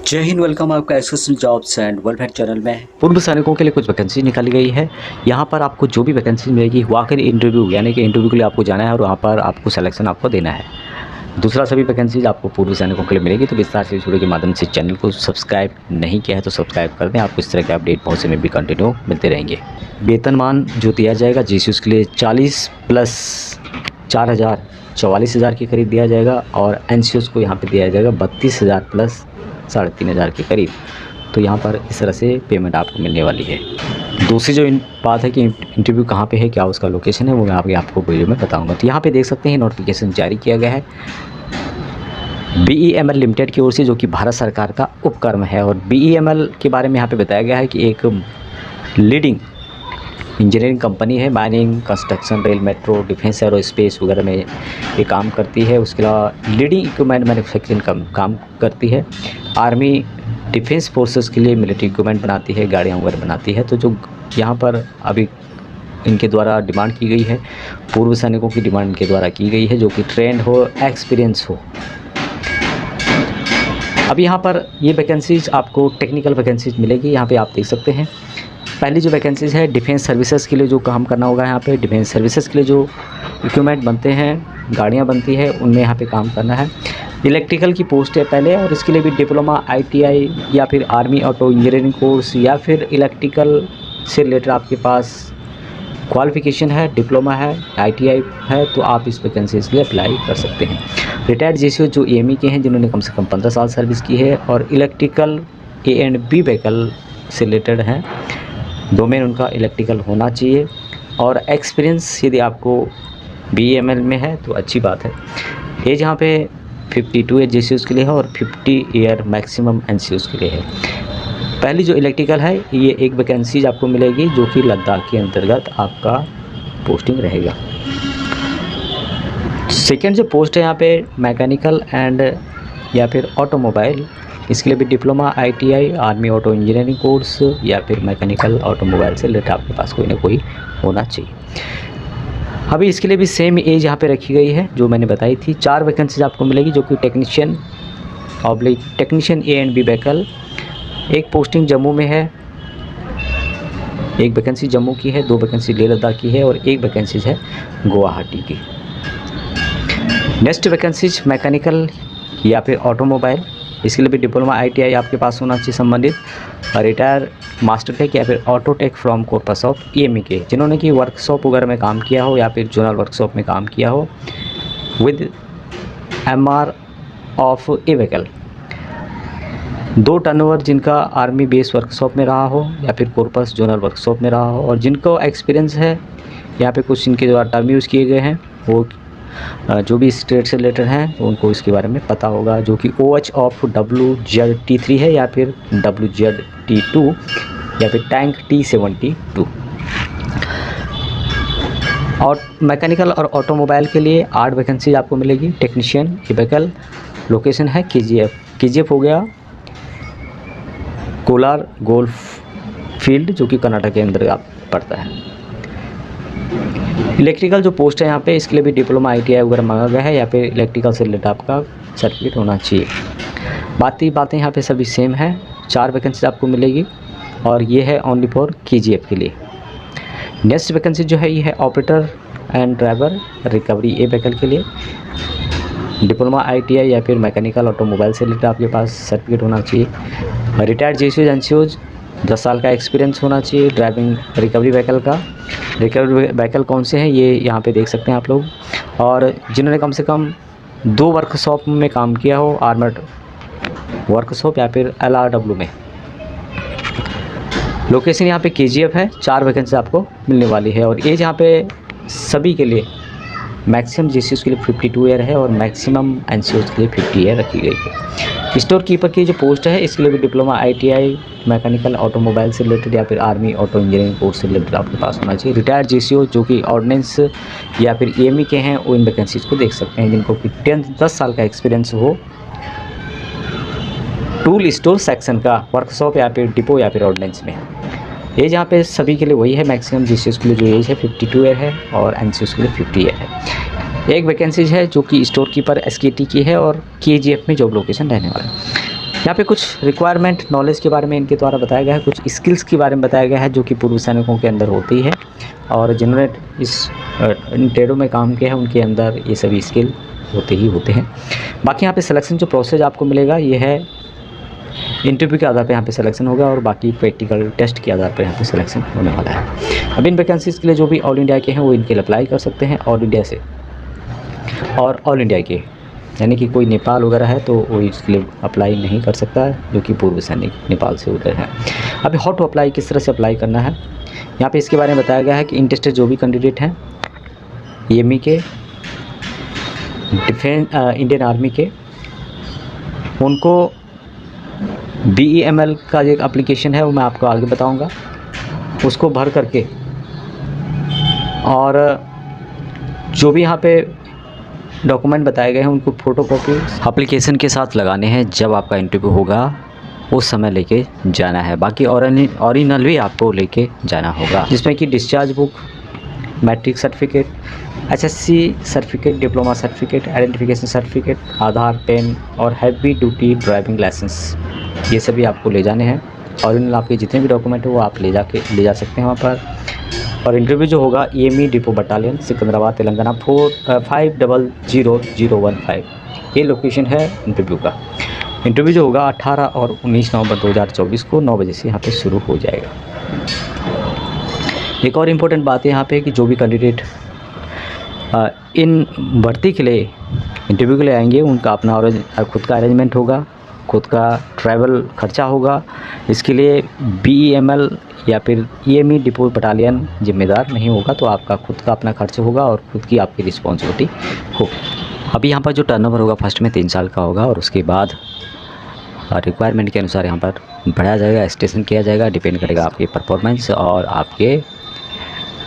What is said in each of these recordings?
जय हिंद, वेलकम आपका association jobs and welfare channel में। पूर्व सैनिकों के लिए कुछ वैकेंसी निकाली गई है। यहाँ पर आपको जो भी वैकेंसी मिलेगी वाकई इंटरव्यू यानी कि इंटरव्यू के लिए आपको जाना है और वहाँ पर आपको सिलेक्शन आपको देना है। दूसरा, सभी वैकेंसीज आपको पूर्व सैनिकों के लिए मिलेगी। तो विस्तार से इस वीडियो के माध्यम से चैनल को सब्सक्राइब नहीं किया है तो सब्सक्राइब कर दें। आपको इस तरह के अपडेट बहुत से में भी कंटिन्यू मिलते रहेंगे। वेतनमान जो दिया जाएगा जीसीयूज के लिए 40 प्लस 4,000 44,000 के करीब दिया जाएगा और एनसीयूज को यहाँ पे दिया जाएगा 32,000 प्लस 3,500 के करीब। तो यहाँ पर इस तरह से पेमेंट आपको मिलने वाली है। दूसरी जो बात है कि इंटरव्यू कहाँ पे है, क्या उसका लोकेशन है, वो मैं आपको वीडियो में बताऊंगा। तो यहाँ पे देख सकते हैं नोटिफिकेशन जारी किया गया है BEML लिमिटेड की ओर से, जो कि भारत सरकार का उपक्रम है। और BEML के बारे में यहाँ पे बताया गया है कि एक लीडिंग इंजीनियरिंग कंपनी है। Mining, construction, rail, metro, defence, aerospace वगैरह में ये काम करती है। उसके अलावा लीडिंग इक्विपमेंट मैन्युफैक्चरिंग का काम करती है। आर्मी डिफेंस फोर्सेस के लिए मिलिट्री इक्विपमेंट बनाती है, गाड़ियाँ वगैरह बनाती है। तो जो यहाँ पर अभी इनके द्वारा डिमांड की गई है, पूर्व सैनिकों की डिमांड इनके द्वारा की गई है, जो कि ट्रेंड हो, एक्सपीरियंस हो। अब यहाँ पर ये वैकेंसीज आपको टेक्निकल वैकेंसीज मिलेगी। यहाँ पे आप देख सकते हैं पहली जो वैकेंसीज है डिफेंस सर्विसेज के लिए जो काम करना होगा। यहाँ पे डिफेंस सर्विसेज के लिए जो इक्विपमेंट बनते हैं, गाड़ियाँ बनती है, उनमें यहाँ पे काम करना है। इलेक्ट्रिकल की पोस्ट है पहले, और इसके लिए भी डिप्लोमा, ITI या फिर आर्मी ऑटो इंजीनियरिंग कोर्स या फिर इलेक्ट्रिकल से रिलेटेड आपके पास क्वालिफिकेशन है, डिप्लोमा है, ITI है, तो आप इस वैकेंसीज के लिए अप्लाई कर सकते हैं। रिटायर्ड जीसीओ जो AME के हैं, जिन्होंने कम से कम 15 साल सर्विस की है और इलेक्ट्रिकल A&B व्हीकल से रिलेटेड हैं, डोमेन उनका इलेक्ट्रिकल होना चाहिए। और एक्सपीरियंस यदि आपको BEML में है तो अच्छी बात है। एज यहाँ पे 52 ईयर जीसीयूज के लिए है और 50 ईयर मैक्सिमम एनसीयूज के लिए है। पहली जो इलेक्ट्रिकल है, ये एक वैकेंसीज आपको मिलेगी जो कि लद्दाख के अंतर्गत आपका पोस्टिंग रहेगा। सेकेंड जो पोस्ट है यहाँ पे मैकेनिकल एंड या फिर ऑटोमोबाइल, इसके लिए भी diploma, ITI, army auto engineering course या फिर मैकेनिकल ऑटोमोबाइल से रिलेटेड आपके पास कोई ना कोई होना चाहिए। अभी इसके लिए भी सेम एज यहाँ पे रखी गई है जो मैंने बताई थी। 4 वैकेंसीज आपको मिलेगी जो कि टेक्नीशियन A&B व्हीकल। एक पोस्टिंग जम्मू में है, एक वैकेंसी जम्मू की है, 2 वैकेंसी लेह लद्दाख की है और एक वैकेंसीज है गुवाहाटी की। नेक्स्ट वैकेंसीज मैकेनिकल या फिर ऑटोमोबाइल, इसके लिए भी डिप्लोमा, ITI आपके पास होना चाहिए संबंधित, और रिटायर मास्टर टेक या फिर Autotech from corpus of EME के, जिन्होंने कि वर्कशॉप वगैरह में काम किया हो या फिर जोनल वर्कशॉप में काम किया हो with MR of A vehicle. 2 turnover जिनका आर्मी बेस वर्कशॉप में रहा हो या फिर कॉर्पस जोनल वर्कशॉप में रहा हो, और जिनको एक्सपीरियंस है, यहाँ पे कुछ इनके द्वारा टर्म यूज़ किए गए हैं, वो जो भी स्टेट से रिलेटेड हैं उनको इसके बारे में पता होगा, जो कि OH ऑफ WZT3 है या फिर WZT2 या फिर टैंक T72। और मैकेनिकल और ऑटोमोबाइल के लिए 8 वैकेंसीज आपको मिलेगी। टेक्नीशियन व्हीकल, लोकेशन है KGF हो गया कोलार गोल्फ फील्ड, जो कि कर्नाटक के अंदर आप पड़ता है। इलेक्ट्रिकल जो पोस्ट है यहाँ पे, इसके लिए भी डिप्लोमा, ITI वगैरह मांगा गया है या फिर इलेक्ट्रिकल से रिलेटेड आपका सर्टिफिकेट होना चाहिए। बातें यहाँ पे सभी सेम है। 4 वैकेंसी आपको मिलेगी और ये है ओनली फॉर KGF के लिए। नेक्स्ट वैकेंसी जो है ये है operator and driver recovery A vehicle के लिए। डिप्लोमा, ITI या फिर मैकेनिकल ऑटोमोबाइल से रिलेटेड आपके पास सर्टिफिकेट होना चाहिए। रिटायर्ड जीसीयूज एनसीयूज 10 साल का एक्सपीरियंस होना चाहिए। ड्राइविंग रिकवरी व्हीकल का, रिकवरी व्हीकल कौन से हैं ये यहाँ पे देख सकते हैं आप लोग, और जिन्होंने कम से कम 2 वर्कशॉप में काम किया हो, आर्मर्ड वर्कशॉप या फिर LRW में। लोकेशन यहाँ पे KGF है। 4 वैकेंसी आपको मिलने वाली है और एज यहाँ पे सभी के लिए मैक्सिमम जीसीयूज के लिए 52 ईयर है और मैक्सिमम एनसीयूज के लिए 50 ईयर रखी गई है। स्टोर कीपर की जो पोस्ट है, इसके लिए भी डिप्लोमा, ITI, मैकेनिकल ऑटोमोबाइल से रिलेटेड या फिर आर्मी ऑटो इंजीनियरिंग कोर्स से रिलेटेड आपके पास होना चाहिए। रिटायर्ड जीसीओ जो कि ऑर्डिनेंस या फिर EME के हैं, वो इन वैकेंसीज को देख सकते हैं, जिनको कि 10 साल का एक्सपीरियंस हो टूल स्टोर सेक्शन का, वर्कशॉप या फिर डिपो या फिर ऑर्डिनेंस में। एज यहाँ पे सभी के लिए वही है। मैक्सिमम जीसीयूज के लिए जो एज है 52 ईयर है और एनसीयूज के लिए 50 ईयर है। एक वैकेंसीज है जो कि स्टोर कीपर SKT की है और KGF में जॉब लोकेशन रहने वाला है। यहाँ पे कुछ रिक्वायरमेंट नॉलेज के बारे में इनके द्वारा बताया गया है, कुछ स्किल्स के बारे में बताया गया है जो कि पूर्व सैनिकों के अंदर होती है, और जिन्होंने इन ट्रेडों में काम किया है उनके अंदर ये सभी स्किल होते ही होते हैं। बाकी यहाँ पे सिलेक्शन जो प्रोसेस आपको मिलेगा ये है इंटरव्यू के आधार पर यहाँ पे सिलेक्शन होगा, और बाकी प्रैक्टिकल टेस्ट के आधार पर यहाँ पे सिलेक्शन होने वाला है। अब इन वैकेंसीज़ के लिए जो भी ऑल इंडिया के हैं वो इनके लिए अप्लाई कर सकते हैं ऑल इंडिया से, और ऑल इंडिया के यानी कि कोई नेपाल वगैरह है तो वो इसके लिए अप्लाई नहीं कर सकता है, जो कि पूर्व सैनिक नेपाल से उधर है। अभी हाउ टू अप्लाई, किस तरह से अप्लाई करना है, यहाँ पे इसके बारे में बताया गया है कि इंटरेस्टेड जो भी कैंडिडेट हैं EME के, डिफेंस इंडियन आर्मी के, उनको BEML का जो एक एप्लीकेशन है वो मैं आपको आगे बताऊँगा, उसको भर करके, और जो भी यहाँ पे डॉक्यूमेंट बताए गए हैं उनको फ़ोटोकॉपी एप्लीकेशन के साथ लगाने हैं। जब आपका इंटरव्यू होगा उस समय लेके जाना है। बाकी ओरिजिनल भी आपको लेके जाना होगा, जिसमें कि discharge book, matric certificate, HSC certificate, diploma certificate, identification certificate, Aadhaar, PAN और हैवी ड्यूटी ड्राइविंग लाइसेंस, ये सभी आपको ले जाने हैं। ओरिजिनल आपके जितने भी डॉक्यूमेंट हैं वो आप ले जा सकते हैं वहाँ पर। और इंटरव्यू जो होगा EME depot battalion, Secunderabad, Telangana 50015, ये लोकेशन है इंटरव्यू का। इंटरव्यू जो होगा 18 और 19 नवंबर 2024 को 9 बजे से यहाँ पे शुरू हो जाएगा। एक और इम्पोर्टेंट बात है यहाँ पे कि जो भी कैंडिडेट इन भर्ती के लिए इंटरव्यू के लिए आएंगे उनका अपना खुद का अरेंजमेंट होगा, खुद का ट्रैवल खर्चा होगा। इसके लिए BEML या फिर EME डिपो बटालियन जिम्मेदार नहीं होगा, तो आपका खुद का अपना खर्च होगा और खुद की आपकी रिस्पॉन्सिबिलिटी होगी। अभी यहाँ पर जो टर्नओवर होगा फर्स्ट में 3 साल का होगा, और उसके बाद रिक्वायरमेंट के अनुसार यहाँ पर बढ़ाया जाएगा, एक्सटेंशन किया जाएगा, डिपेंड करेगा आपके परफॉर्मेंस और आपके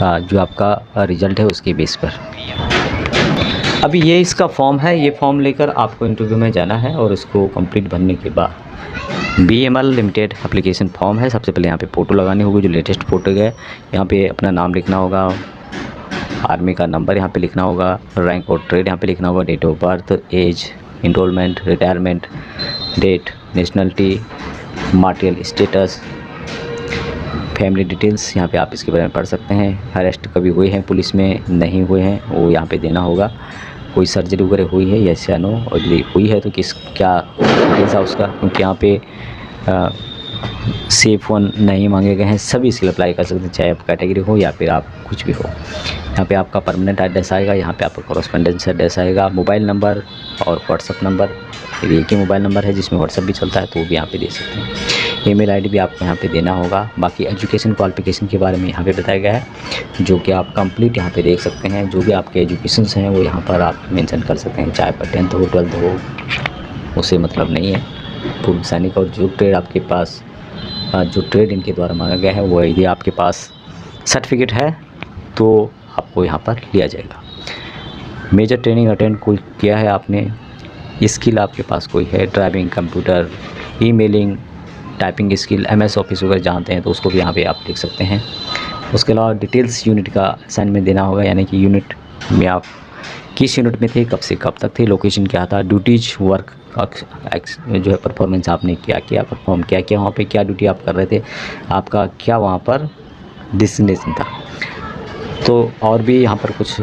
जो आपका रिज़ल्ट है उसके बेस पर। अभी ये इसका फॉर्म है, ये फॉर्म लेकर आपको इंटरव्यू में जाना है, और उसको कंप्लीट भरने के बाद BEML लिमिटेड एप्लीकेशन फॉर्म है। सबसे पहले यहाँ पे फ़ोटो लगानी होगी, जो लेटेस्ट फ़ोटो है। यहाँ पे अपना नाम लिखना होगा, आर्मी का नंबर यहाँ पे लिखना होगा, रैंक और ट्रेड यहाँ पे लिखना होगा, date of birth, age, enrolment, retirement date, nationality, marital status, family details यहाँ पे आप इसके बारे में पढ़ सकते हैं। अरेस्ट कभी हुए हैं पुलिस में, नहीं हुए हैं, वो यहाँ पे देना होगा। कोई सर्जरी वगैरह हुई है यस या नो, और यदि हुई है तो क्या ऐसा उसका, क्योंकि यहाँ पे सेफ वन नहीं मांगे गए हैं। सभी इसके लिए अप्लाई कर सकते हैं, चाहे आप कैटेगरी हो या फिर आप कुछ भी हो। यहाँ पे आपका परमानेंट एड्रेस आएगा, यहाँ पे आपका कॉरेस्पॉन्डेंस एड्रेस आएगा, मोबाइल नंबर और व्हाट्सअप नंबर। यदि एक ही मोबाइल नंबर है जिसमें व्हाट्सअप भी चलता है तो वो भी यहाँ पे दे सकते हैं। ईमेल आईडी भी आपको यहाँ पे देना होगा। बाकी एजुकेशन क्वालिफिकेशन के बारे में यहाँ पे बताया गया है, जो कि आप कंप्लीट यहाँ पे देख सकते हैं। जो भी आपके एजुकेशंस हैं वो यहाँ पर आप मेंशन कर सकते हैं, चाहे पर 10th हो 12th हो, उससे मतलब नहीं है। पूर्व सैनिक और जो ट्रेड आपके पास जो ट्रेड इनके द्वारा मांगा गया है वो यदि आपके पास सर्टिफिकेट है तो आपको यहाँ पर लिया जाएगा। मेजर ट्रेनिंग अटेंड कोई किया है आपने, स्किल आपके पास कोई है, driving, computer, emailing, typing skill, MS office वगैरह जानते हैं तो उसको भी यहाँ पे आप लिख सकते हैं। उसके अलावा डिटेल्स यूनिट का असाइनमेंट देना होगा, यानी कि यूनिट में आप किस यूनिट में थे, कब से कब तक थे, लोकेशन क्या था, ड्यूटीज, वर्क जो है परफॉर्मेंस आपने क्या किया, परफॉर्म क्या किया, वहाँ पे क्या ड्यूटी आप कर रहे थे, आपका क्या वहाँ पर डिस्टिनेशन था। तो और भी यहाँ पर कुछ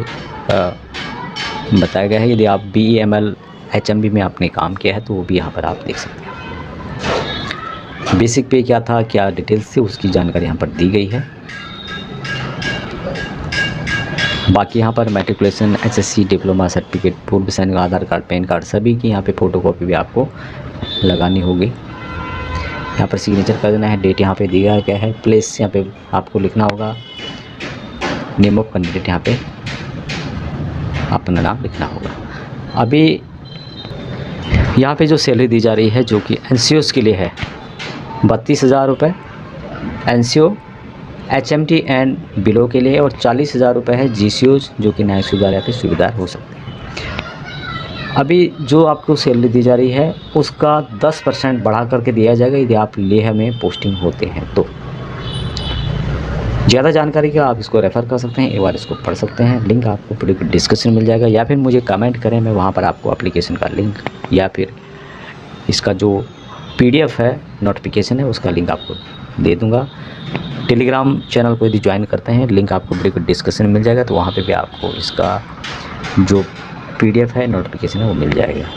बताया गया है। यदि आप BEML HMB में आपने काम किया है तो वो भी यहाँ पर आप देख सकते हैं। बेसिक पे क्या था, क्या डिटेल्स थी, उसकी जानकारी यहाँ पर दी गई है। बाकी यहाँ पर मैट्रिकुलेशन, HSC, डिप्लोमा सर्टिफिकेट, पूर्व सैनिक, आधार कार्ड, पैन कार्ड, सभी की यहाँ पे फ़ोटोकॉपी भी आपको लगानी होगी। यहाँ पर सिग्नेचर कर देना है, डेट यहाँ पे दिया गया है, प्लेस यहाँ पे आपको लिखना होगा, नेम ऑफ कैंडिडेट यहाँ पे अपना नाम लिखना होगा। अभी यहाँ पे जो सैलरी दी जा रही है जो कि NCOs के लिए है 32,000 रुपये, NCO HMT एंड बिलो के लिए, और 40,000 रुपये है GCOs जो कि नायक सूबेदार या फिर सूबेदार हो सकते हैं। अभी जो आपको सैलरी दी जा रही है उसका 10% बढ़ा करके दिया जाएगा यदि आप लेह में पोस्टिंग होते हैं तो। ज़्यादा जानकारी के लिए आप इसको रेफ़र कर सकते हैं, एक बार इसको पढ़ सकते हैं। लिंक आपको पूरी डिस्क्रिप्शन मिल जाएगा, या फिर मुझे कमेंट करें, मैं वहाँ पर आपको एप्लीकेशन का लिंक या फिर इसका जो PDF है, नोटिफिकेशन है, उसका लिंक आपको दे दूँगा। टेलीग्राम चैनल को यदि ज्वाइन करते हैं, लिंक आपको वीडियो के डिस्क्रिप्शन में मिल जाएगा, तो वहाँ पे भी आपको इसका जो PDF है, नोटिफिकेशन है, वो मिल जाएगा।